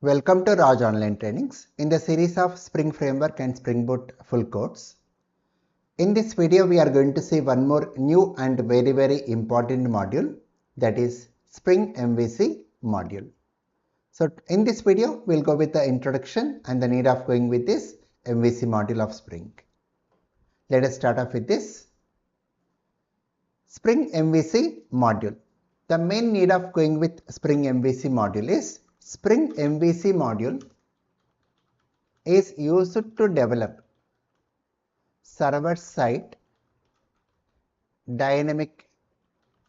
Welcome to Raj Online Trainings in the series of Spring Framework and Spring Boot full course. In this video, we are going to see one more new and very important module, that is Spring MVC module. So in this video, we'll go with the introduction and the need of going with this MVC module of Spring. Let us start off with this Spring MVC module. The main need of going with Spring MVC module is Spring MVC module is used to develop server-side dynamic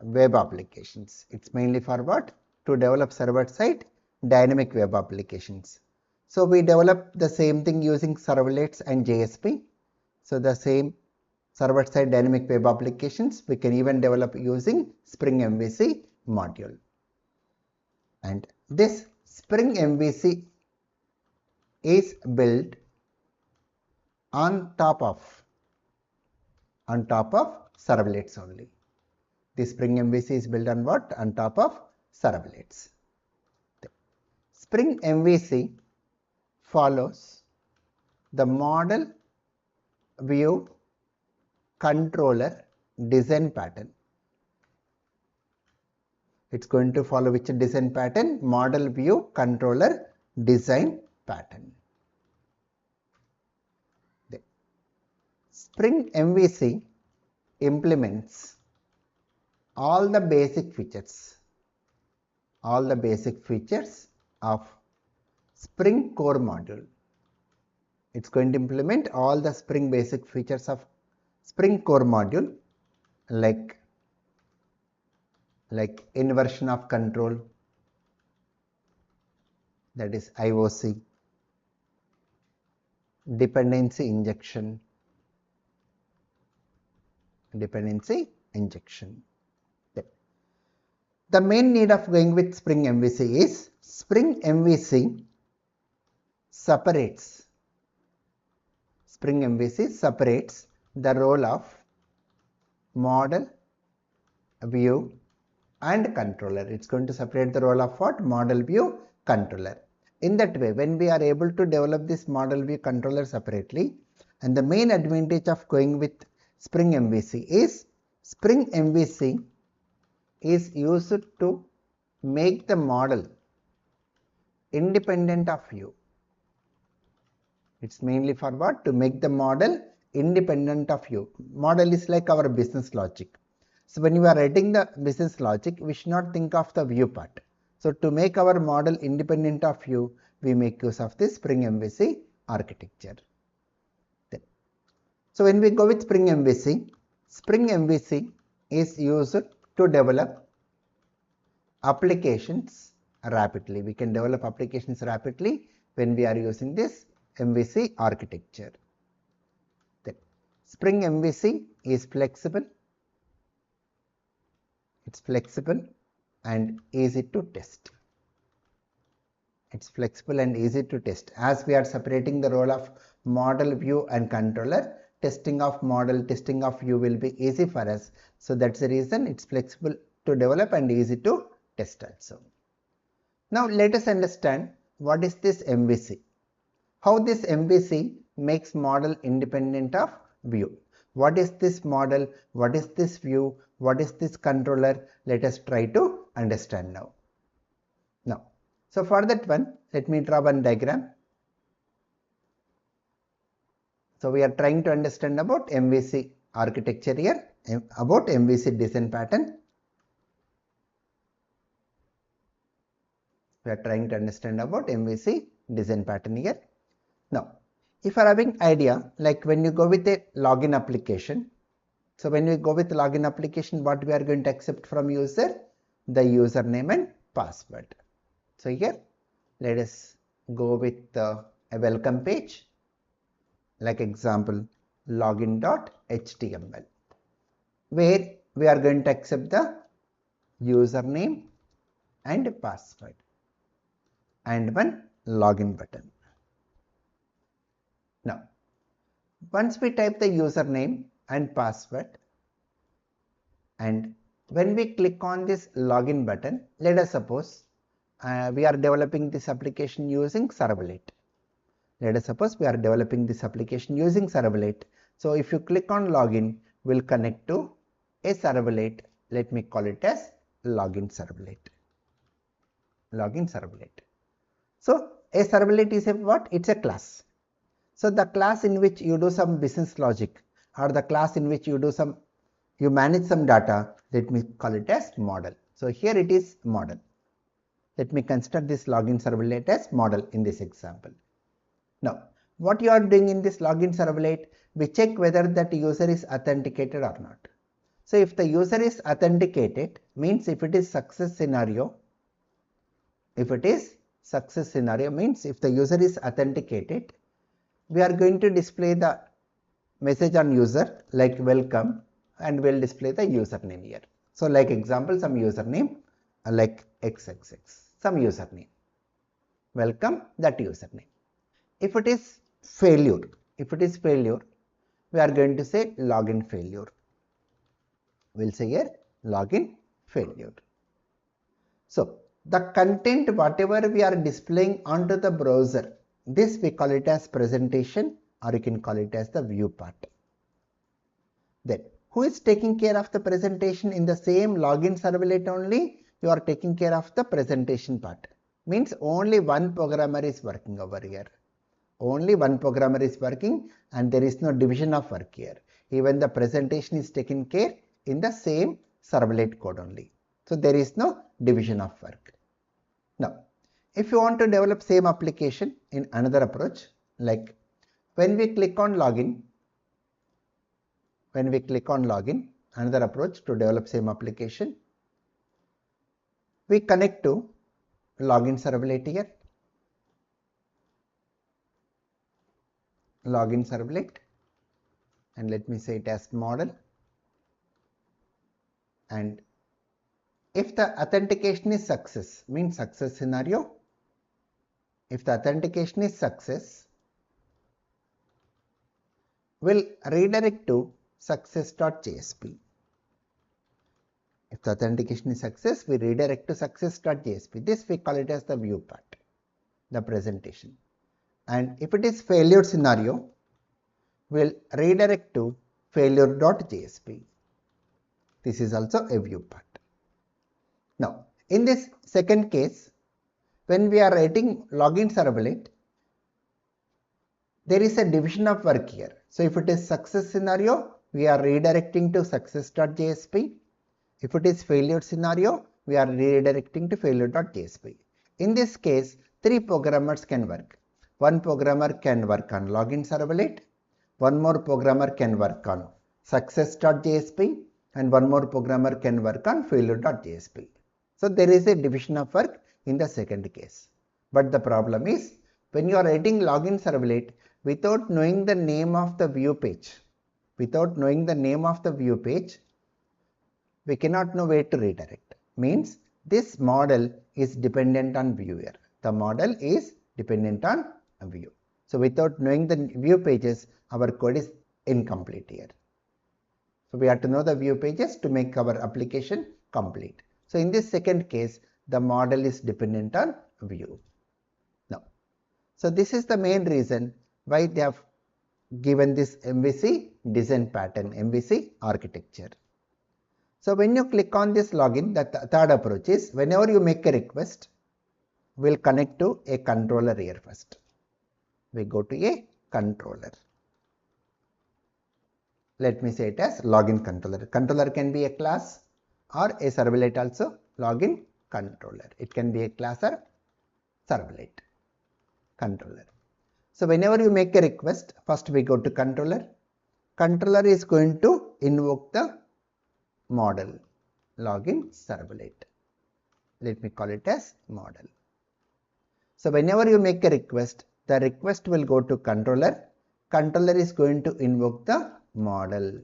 web applications. It's mainly for what? To develop server-side dynamic web applications. So we develop the same thing using servlets and JSP. So the same server-side dynamic web applications we can even develop using Spring MVC module. And this Spring MVC is built on top of servlets only. The Spring MVC is built on what? On top of servlets. Spring MVC follows the model view controller design pattern. It's going to follow which design pattern? Model view controller design pattern. Spring MVC implements all the basic features of Spring core module. It's going to implement all the Spring basic features of Spring core module like inversion of control, that is IOC, dependency injection. The main need of going with Spring MVC is Spring MVC separates the role of model, view and controller. It's going to separate the role of what? Model, view, controller. In that way, when we are able to develop this model, view, controller separately, and the main advantage of going with Spring MVC is Spring MVC is used to make the model independent of view. It's mainly for what? To make the model independent of view. Model is like our business logic. So when we are writing the business logic, we should not think of the view part. So to make our model independent of view, we make use of this Spring MVC architecture. So when we go with Spring MVC is used to develop applications rapidly. We can develop applications rapidly when we are using this MVC architecture. Then Spring MVC is flexible. It's flexible and easy to test. As we are separating the role of model, view and controller, testing of model, testing of view will be easy for us. So that's the reason it's flexible to develop and easy to test also. Now let us understand what is this MVC. How this MVC makes model independent of view. What is this model? What is this view? What is this controller? Let us try to understand now. So for that one, let me draw one diagram. So we are trying to understand about MVC architecture here, about MVC design pattern. We are trying to understand about MVC design pattern here. Now, if you are having idea, like when you go with a login application, so when we go with login application, what we are going to accept from user? The username and password. So here, let us go with a welcome page, like example login.html, where we are going to accept the username and password and one login button. Now, once we type the username and password, and when we click on this login button, let us suppose we are developing this application using servlet. Let us suppose we are developing this application using servlet. So if you click on login, we'll connect to a servlet. Let me call it as login servlet. Login servlet. So a servlet is a what? It's a class. So the class in which you do some business logic, or the class in which you manage some data, let me call it as model. So here it is model. Let me consider this login servlet as model in this example. Now, what you are doing in this login servlet, we check whether that user is authenticated or not. So if the user is authenticated, means if it is success scenario, means if the user is authenticated, we are going to display the message on user like welcome, and we'll display the username here. So like example, some username like XXX, some username, welcome, that username. If it is failure, we are going to say login failure. We'll say here login failure. So the content whatever we are displaying onto the browser, this we call it as presentation, or you can call it as the view part. Then who is taking care of the presentation? In the same login servlet only, you are taking care of the presentation part. Means only one programmer is working over here. Only one programmer is working, and there is no division of work here. Even the presentation is taken care in the same servlet code only. So there is no division of work. Now, if you want to develop same application in another approach, like when we click on login, another approach to develop same application, we connect to login servlet here. Login servlet, and let me say it as model. And if the authentication is success, means success scenario, if the authentication is success, we'll redirect to success.jsp. If the authentication is success, we redirect to success.jsp. This we call it as the view part, the presentation. And if it is failure scenario, we'll redirect to failure.jsp. This is also a view part. Now, in this second case, when we are writing login servlet, there is a division of work here. So if it is success scenario, we are redirecting to success.jsp. If it is failure scenario, we are redirecting to failure.jsp. In this case, three programmers can work. One programmer can work on login servlet, one more programmer can work on success.jsp, and one more programmer can work on failure.jsp. So there is a division of work in the second case. But the problem is, when you are writing login servlet without knowing the name of the view page, we cannot know where to redirect. Means this model is dependent on view here. The model is dependent on a view. So without knowing the view pages, our code is incomplete here. So we have to know the view pages to make our application complete. So in this second case, the model is dependent on view. Now, so this is the main reason why they have given this MVC design pattern, MVC architecture. So when you click on this login, the third approach is whenever you make a request, we'll connect to a controller here first. We go to a controller. Let me say it as login controller. Controller can be a class or a servlet also. Login controller. It can be a class or servlet. Controller. So whenever you make a request, first we go to controller. Controller is going to invoke the model login servlet. Let me call it as model. So whenever you make a request, the request will go to controller. Controller is going to invoke the model.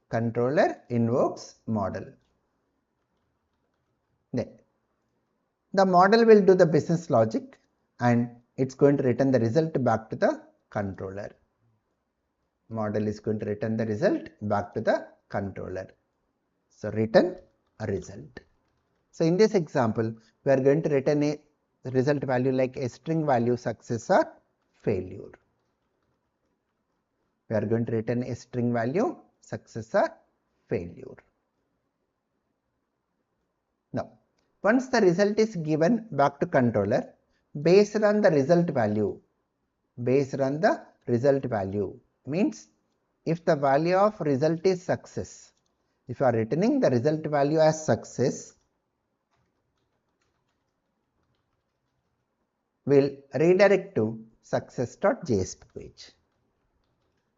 Controller invokes model. Then the model will do the business logic and it's going to return the result back to the controller. Model is going to return the result back to the controller. So return a result. So in this example, we are going to return a result value like a string value success or failure. We are going to return a string value success or failure. Now, once the result is given back to controller, based on the result value means if the value of result is success, if you are returning the result value as success, will redirect to success.jsp page,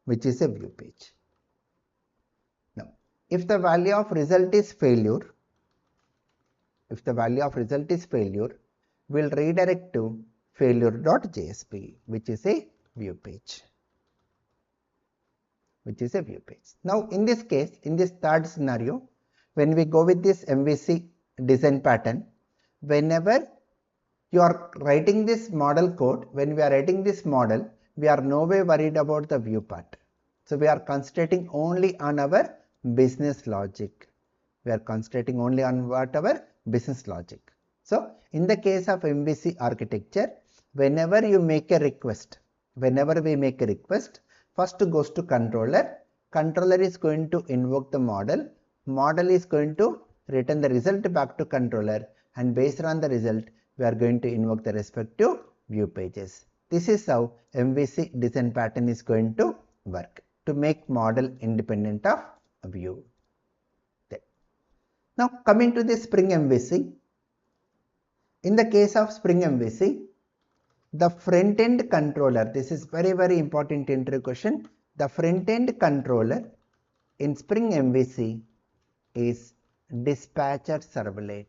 which is a view page. Now, if the value of result is failure, will redirect to failure.jsp, which is a view page. Now, in this case, in this third scenario, when we go with this MVC design pattern, whenever you are writing this model code, when we are writing this model, we are no way worried about the view part. So we are concentrating only on our business logic. So in the case of MVC architecture, whenever we make a request, first goes to controller. Controller is going to invoke the model. Model is going to return the result back to controller, and based on the result, we are going to invoke the respective view pages. This is how MVC design pattern is going to work to make model independent of view. Now coming to the Spring MVC. In the case of Spring MVC, the front-end controller, this is very important interview question. The front-end controller in Spring MVC is dispatcher servlet.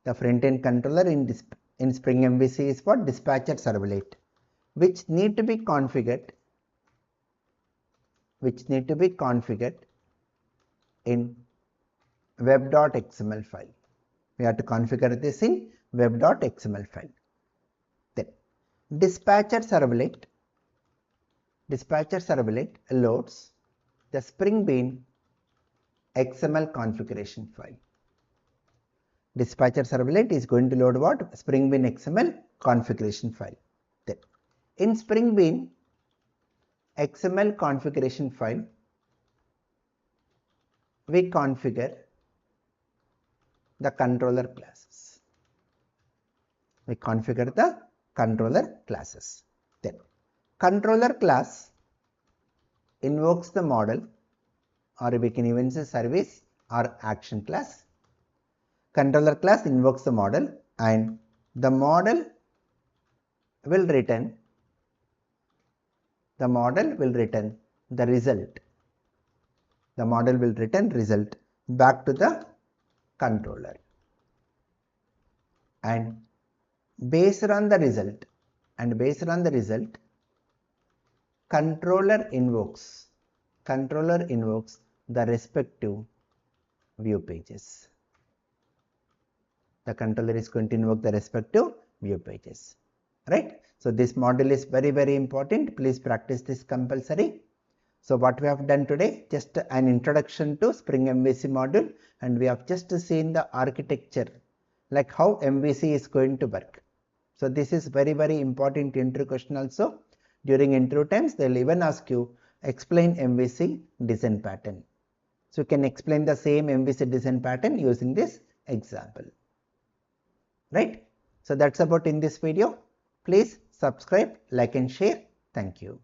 The front-end controller in Spring MVC is what? Dispatcher servlet, which need to be configured in web.xml file. We have to configure this in web.xml file. Then dispatcher servlet loads the Spring Bean XML configuration file. Dispatcher servlet is going to load what? Spring Bean XML configuration file. Then in Spring Bean XML configuration file, we configure the controller classes. Then controller class invokes the model, or we can even say service or action class. Controller class invokes the model, and the model will return the result. The model will return result back to the controller, and based on the result, controller invokes the respective view pages. The controller is going to invoke the respective view pages, right? So this model is very important. Please practice this compulsory. So what we have done today, just an introduction to Spring MVC module, and we have just seen the architecture, like how MVC is going to work. So this is very important interview question also. During interview times, they will even ask you, explain MVC design pattern. So you can explain the same MVC design pattern using this example, right? So that's about in this video. Please subscribe, like and share. Thank you.